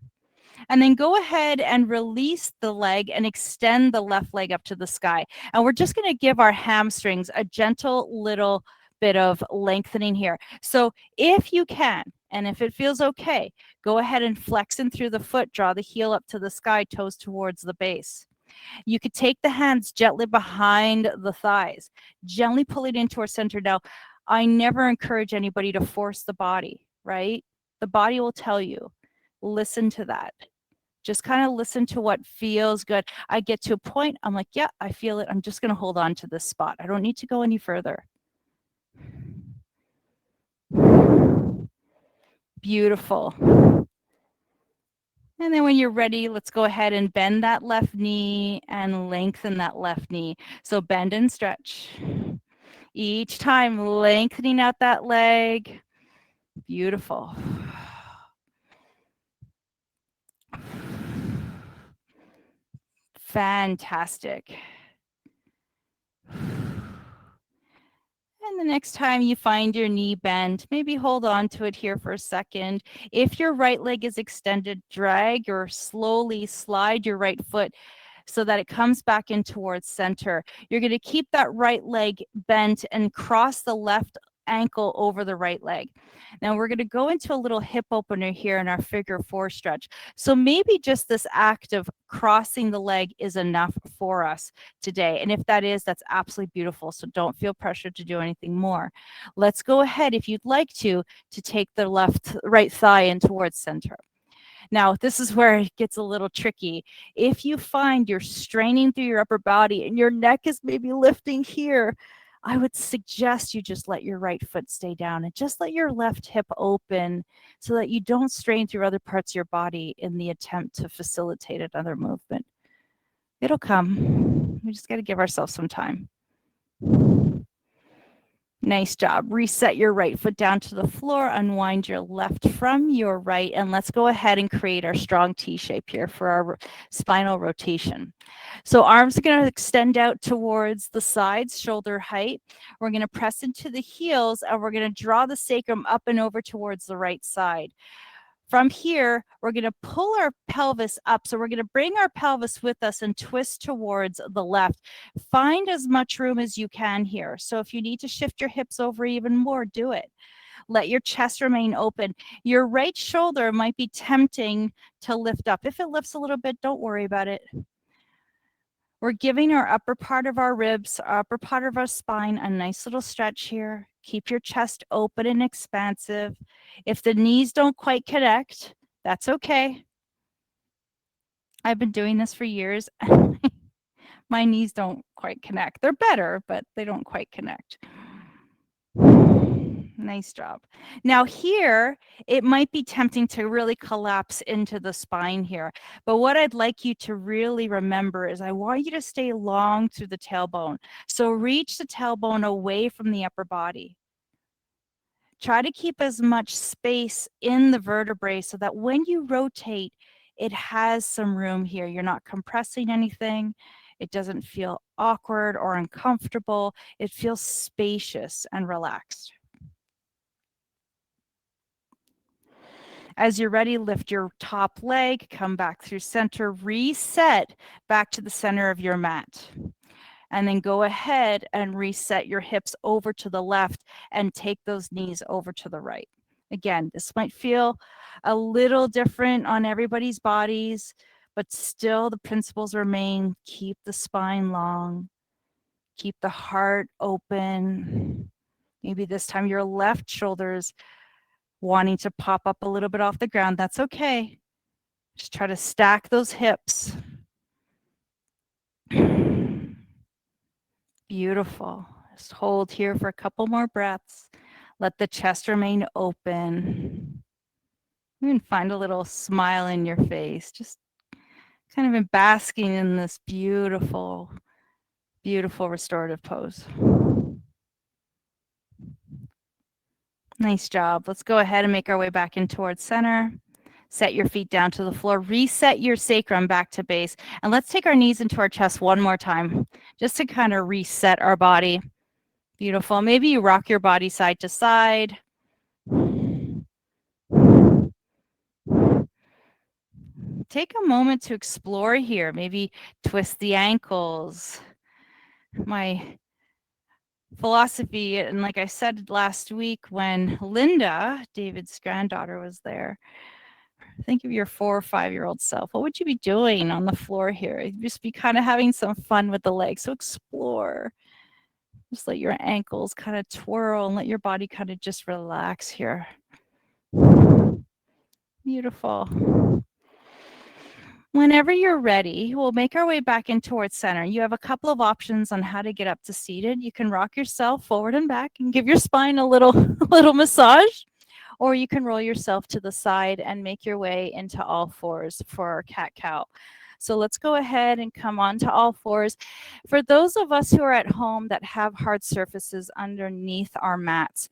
And then go ahead and release the leg and extend the left leg up to the sky. And we're just going to give our hamstrings a gentle little bit of lengthening here. So if you can, and if it feels okay, go ahead and flex in through the foot, draw the heel up to the sky, toes towards the base. You could take the hands gently behind the thighs, gently pull it into our center. Now, I never encourage anybody to force the body, right? The body will tell you. Listen to that. Just kind of listen to what feels good. I get to a point, I'm like, yeah, I feel it. I'm just going to hold on to this spot. I don't need to go any further. Beautiful. And then when you're ready, let's go ahead and bend that left knee and lengthen that left knee. So bend and stretch. Each time lengthening out that leg. Beautiful. Fantastic. And the next time you find your knee bent, maybe hold on to it here for a second. If your right leg is extended, drag or slowly slide your right foot so that it comes back in towards center. You're going to keep that right leg bent and cross the left ankle over the right leg. Now we're going to go into a little hip opener here in our figure 4 stretch. So maybe just this act of crossing the leg is enough for us today. And if that is, that's absolutely beautiful. So don't feel pressured to do anything more. Let's go ahead, if you'd like to take the right thigh in towards center. Now, this is where it gets a little tricky. If you find you're straining through your upper body and your neck is maybe lifting here, I would suggest you just let your right foot stay down and just let your left hip open so that you don't strain through other parts of your body in the attempt to facilitate another movement. It'll come. We just got to give ourselves some time. Nice job. Reset your right foot down to the floor, unwind your left from your right, and let's go ahead and create our strong T shape here for our spinal rotation. So arms are going to extend out towards the sides, shoulder height. We're going to press into the heels, and we're going to draw the sacrum up and over towards the right side. From here, we're going to pull our pelvis up. So we're going to bring our pelvis with us and twist towards the left. Find as much room as you can here. So if you need to shift your hips over even more, do it. Let your chest remain open. Your right shoulder might be tempting to lift up. If it lifts a little bit, don't worry about it. We're giving our upper part of our ribs, our upper part of our spine, a nice little stretch here. Keep your chest open and expansive. If the knees don't quite connect, that's okay. I've been doing this for years. My knees don't quite connect. They're better, but they don't quite connect. Nice job. Now here, it might be tempting to really collapse into the spine here. But what I'd like you to really remember is I want you to stay long through the tailbone. So reach the tailbone away from the upper body. Try to keep as much space in the vertebrae so that when you rotate, it has some room here. You're not compressing anything. It doesn't feel awkward or uncomfortable. It feels spacious and relaxed. As you're ready, lift your top leg, come back through center, reset back to the center of your mat. And then go ahead and reset your hips over to the left and take those knees over to the right. Again, this might feel a little different on everybody's bodies, but still the principles remain. Keep the spine long, keep the heart open. Maybe this time your left shoulder's wanting to pop up a little bit off the ground. That's okay. Just try to stack those hips. Beautiful. Just hold here for a couple more breaths. Let the chest remain open. You can find a little smile in your face. Just kind of basking in this beautiful, beautiful restorative pose. Nice job. Let's go ahead and make our way back in towards center. Set your feet down to the floor. Reset your sacrum back to base. And let's take our knees into our chest one more time, just to kind of reset our body. Beautiful. Maybe you rock your body side to side. Take a moment to explore here. Maybe twist the ankles. My philosophy, and like I said last week when Linda, David's granddaughter, was there, Think of your 4 or 5-year-old self. What would you be doing on the floor here? You'd just be kind of having some fun with the legs. So explore. Just let your ankles kind of twirl and let your body kind of just relax here. Beautiful. Whenever you're ready, we'll make our way back in towards center. You have a couple of options on how to get up to seated. You can rock yourself forward and back and give your spine a little massage, or you can roll yourself to the side and make your way into all fours for our cat-cow. So let's go ahead and come on to all fours. For those of us who are at home that have hard surfaces underneath our mats,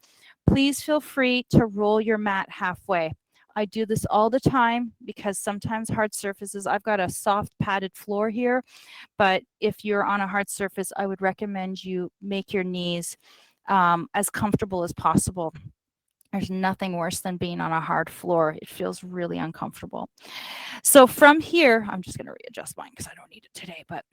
please feel free to roll your mat halfway. I do this all the time because sometimes hard surfaces, I've got a soft padded floor here, but if you're on a hard surface, I would recommend you make your knees as comfortable as possible. There's nothing worse than being on a hard floor. It feels really uncomfortable. So from here, I'm just going to readjust mine because I don't need it today, but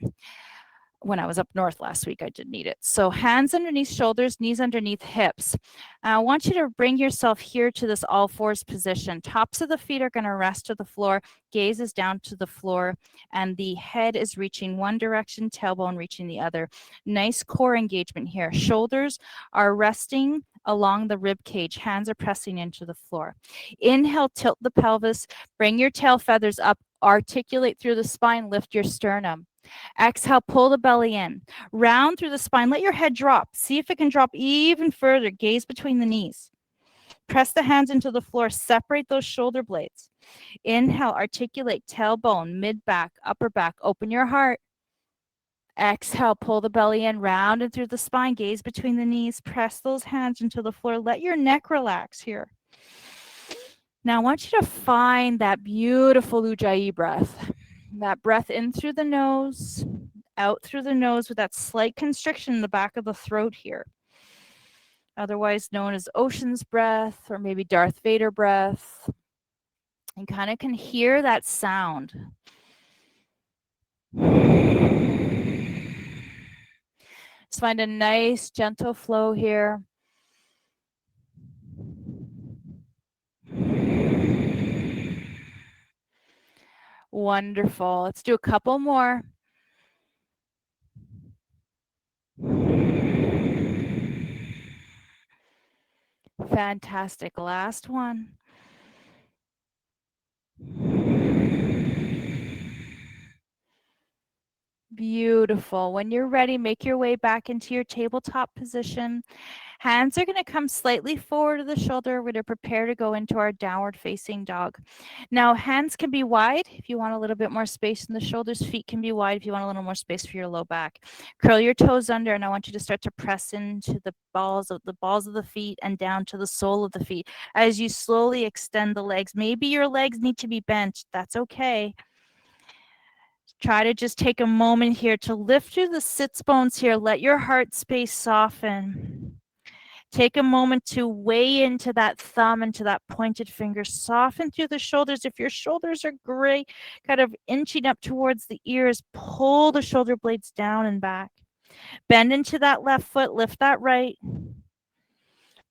when I was up north last week, I did need it. So hands underneath shoulders, knees underneath hips. I want you to bring yourself here to this all fours position. Tops of the feet are going to rest to the floor, gaze is down to the floor, and the head is reaching one direction, tailbone reaching the other. Nice core engagement here. Shoulders are resting along the rib cage. Hands are pressing into the floor. Inhale, tilt the pelvis, bring your tail feathers up, articulate through the spine, lift your sternum. Exhale, pull the belly in. Round through the spine. Let your head drop. See if it can drop even further. Gaze between the knees. Press the hands into the floor. Separate those shoulder blades. Inhale, articulate tailbone, mid-back, upper back. Open your heart. Exhale, pull the belly in, round and through the spine. Gaze between the knees. Press those hands into the floor. Let your neck relax here. Now I want you to find that beautiful Ujjayi breath. That breath in through the nose, out through the nose with that slight constriction in the back of the throat here. Otherwise known as ocean's breath or maybe Darth Vader breath. You kind of can hear that sound. Just find a nice gentle flow here. Wonderful. Let's do a couple more. Fantastic. Last one. Beautiful. When you're ready, make your way back into your tabletop position. Hands are going to come slightly forward to the shoulder. We're going to prepare to go into our downward facing dog. Now, hands can be wide if you want a little bit more space in the shoulders. Feet can be wide if you want a little more space for your low back. Curl your toes under, and I want you to start to press into the balls of the feet and down to the sole of the feet as you slowly extend the legs. Maybe your legs need to be bent. That's okay. Try to just take a moment here to lift through the sits bones here. Let your heart space soften. Take a moment to weigh into that thumb, into that pointed finger. Soften through the shoulders. If your shoulders are gray, kind of inching up towards the ears, pull the shoulder blades down and back. Bend into that left foot, lift that right.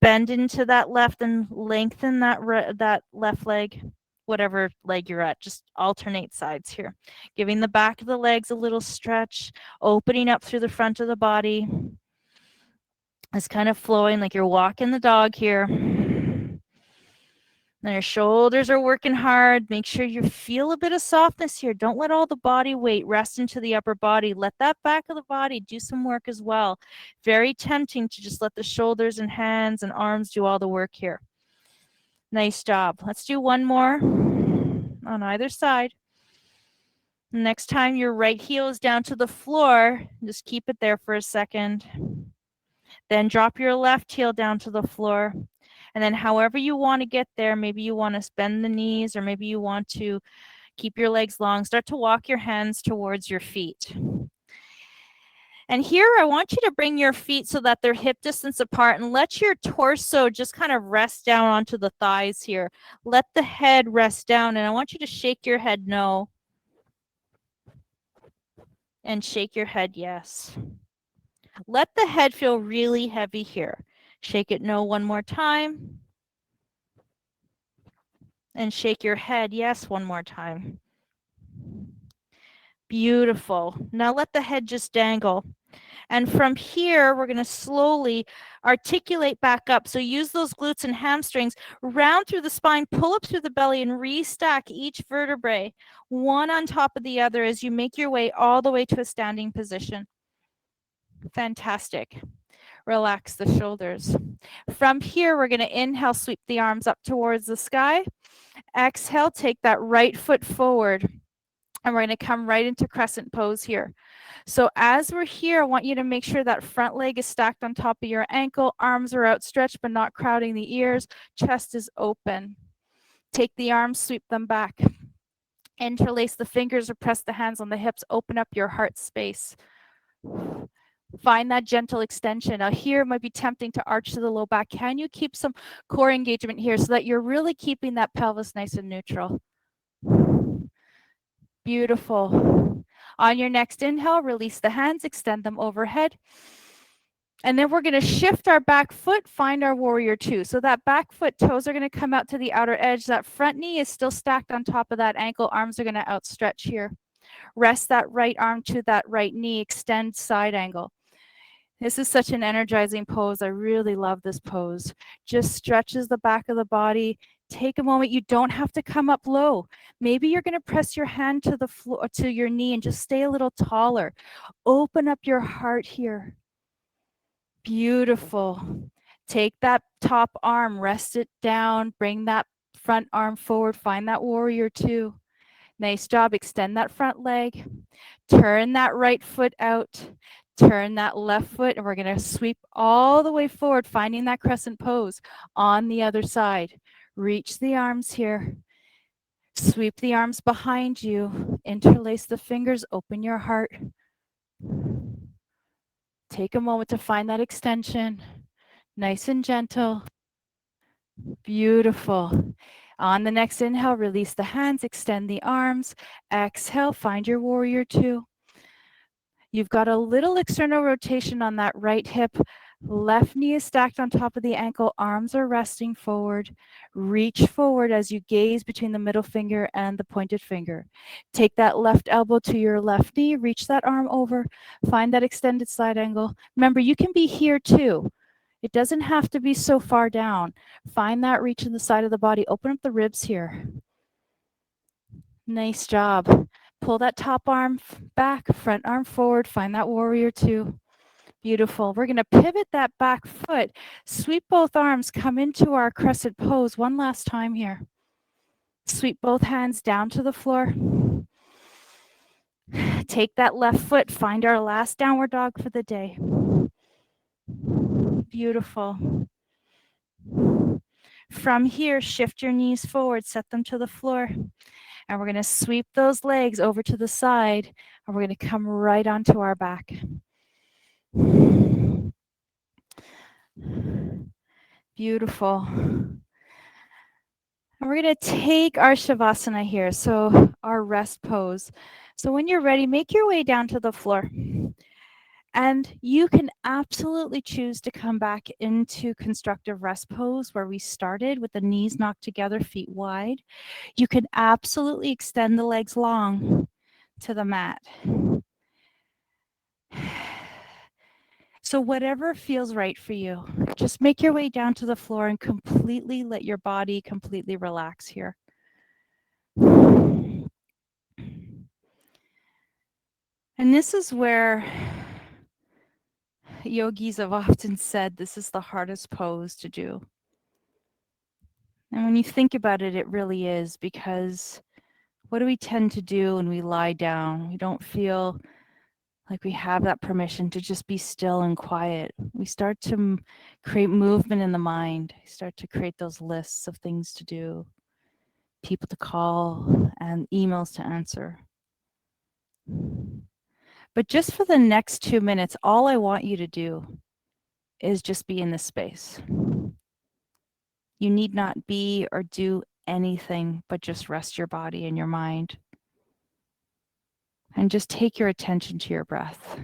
Bend into that left and lengthen that left leg. Whatever leg you're at, just alternate sides here. Giving the back of the legs a little stretch, opening up through the front of the body. It's kind of flowing like you're walking the dog here. Now your shoulders are working hard. Make sure you feel a bit of softness here. Don't let all the body weight rest into the upper body. Let that back of the body do some work as well. Very tempting to just let the shoulders and hands and arms do all the work here. Nice job. Let's do one more on either side. Next time your right heel is down to the floor, just keep it there for a second. Then drop your left heel down to the floor. And then however you want to get there, maybe you want to bend the knees or maybe you want to keep your legs long. Start to walk your hands towards your feet. And here I want you to bring your feet so that they're hip distance apart and let your torso just kind of rest down onto the thighs here. Let the head rest down and I want you to shake your head no. And shake your head yes. Let the head feel really heavy here. Shake it no one more time. And shake your head. Yes, one more time. Beautiful. Now let the head just dangle. And from here, we're going to slowly articulate back up. So use those glutes and hamstrings, round through the spine, pull up through the belly, and restack each vertebrae, one on top of the other as you make your way all the way to a standing position. Fantastic. Relax the shoulders. From here, we're going to inhale, sweep the arms up towards the sky. Exhale, take that right foot forward. And we're going to come right into crescent pose here. So as we're here, I want you to make sure that front leg is stacked on top of your ankle, arms are outstretched but not crowding the ears, chest is open. Take the arms, sweep them back. Interlace the fingers or press the hands on the hips, open up your heart space. Find that gentle extension. Now here it might be tempting to arch to the low back. Can you keep some core engagement here so that you're really keeping that pelvis nice and neutral? Beautiful. On your next inhale, release the hands, extend them overhead. And then we're going to shift our back foot, find our warrior two. So that back foot toes are going to come out to the outer edge. That front knee is still stacked on top of that ankle. Arms are going to outstretch here. Rest that right arm to that right knee. Extend side angle. This is such an energizing pose. I really love this pose. Just stretches the back of the body. Take a moment. You don't have to come up low. Maybe you're going to press your hand to the floor, to your knee, and just stay a little taller. Open up your heart here. Beautiful. Take that top arm, rest it down, bring that front arm forward, find that warrior two. Nice job. Extend that front leg. Turn that right foot out. Turn that left foot, and we're going to sweep all the way forward, finding that crescent pose on the other side. Reach the arms here. Sweep the arms behind you. Interlace the fingers. Open your heart. Take a moment to find that extension. Nice and gentle. Beautiful. On the next inhale, release the hands, extend the arms. Exhale, find your warrior two. You've got a little external rotation on that right hip. Left knee is stacked on top of the ankle. Arms are resting forward. Reach forward as you gaze between the middle finger and the pointed finger. Take that left elbow to your left knee. Reach that arm over. Find that extended side angle. Remember, you can be here too. It doesn't have to be so far down. Find that reach in the side of the body. Open up the ribs here. Nice job. Pull that top arm back, front arm forward. Find that warrior two. Beautiful. We're going to pivot that back foot. Sweep both arms. Come into our crescent pose one last time here. Sweep both hands down to the floor. Take that left foot. Find our last downward dog for the day. Beautiful. From here, shift your knees forward. Set them to the floor. And we're going to sweep those legs over to the side. And we're going to come right onto our back. Beautiful. And we're going to take our Shavasana here, so our rest pose. So when you're ready, make your way down to the floor. And you can absolutely choose to come back into constructive rest pose where we started with the knees knocked together, feet wide. You can absolutely extend the legs long to the mat. So whatever feels right for you, just make your way down to the floor and completely let your body completely relax here. And this is where yogis have often said this is the hardest pose to do. And when you think about it, it really is, because what do we tend to do when we lie down? We don't feel like we have that permission to just be still and quiet. We start to create movement in the mind. We start to create those lists of things to do, people to call, and emails to answer. But just for the next 2 minutes, all I want you to do is just be in this space. You need not be or do anything but just rest your body and your mind. And just take your attention to your breath.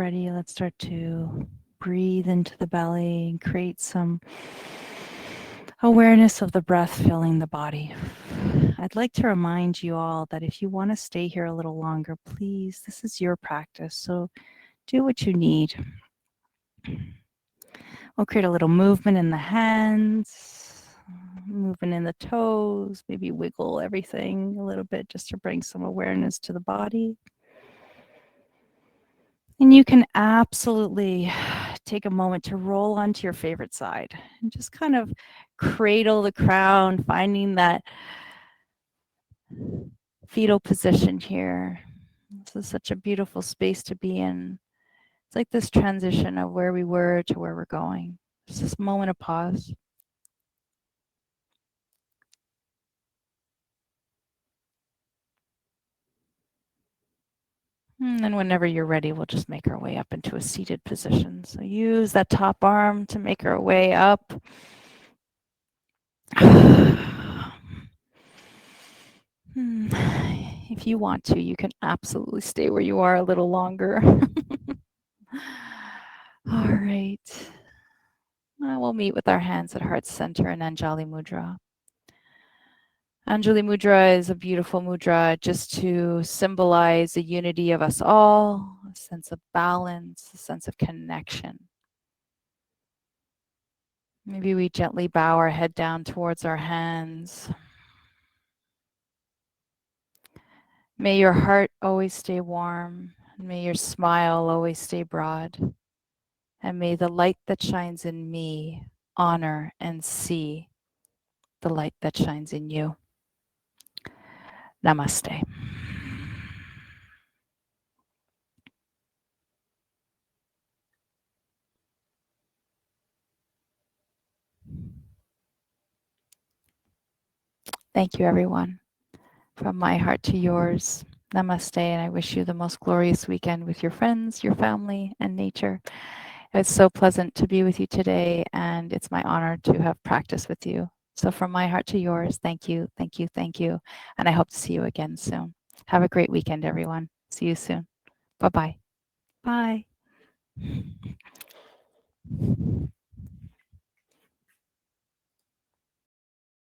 ready, let's start to breathe into the belly and create some awareness of the breath filling the body. I'd like to remind you all that if you want to stay here a little longer, please, this is your practice. So do what you need. We'll create a little movement in the hands, movement in the toes, maybe wiggle everything a little bit just to bring some awareness to the body. And you can absolutely take a moment to roll onto your favorite side and just kind of cradle the crown, finding that fetal position here. This is such a beautiful space to be in. It's like this transition of where we were to where we're going. Just this moment of pause. And then whenever you're ready, we'll just make our way up into a seated position. So use that top arm to make our way up. If you want to, you can absolutely stay where you are a little longer. All right. We'll meet with our hands at heart center in Anjali Mudra. Anjali Mudra is a beautiful mudra just to symbolize the unity of us all, a sense of balance, a sense of connection. Maybe we gently bow our head down towards our hands. May your heart always stay warm. May your smile always stay broad. And may the light that shines in me honor and see the light that shines in you. Namaste. Thank you, everyone. From my heart to yours, namaste, and I wish you the most glorious weekend with your friends, your family, and nature. It's so pleasant to be with you today, and it's my honor to have practiced with you. So from my heart to yours, thank you, thank you, thank you, and I hope to see you again soon. Have a great weekend, everyone. See you soon. Bye-bye. Bye.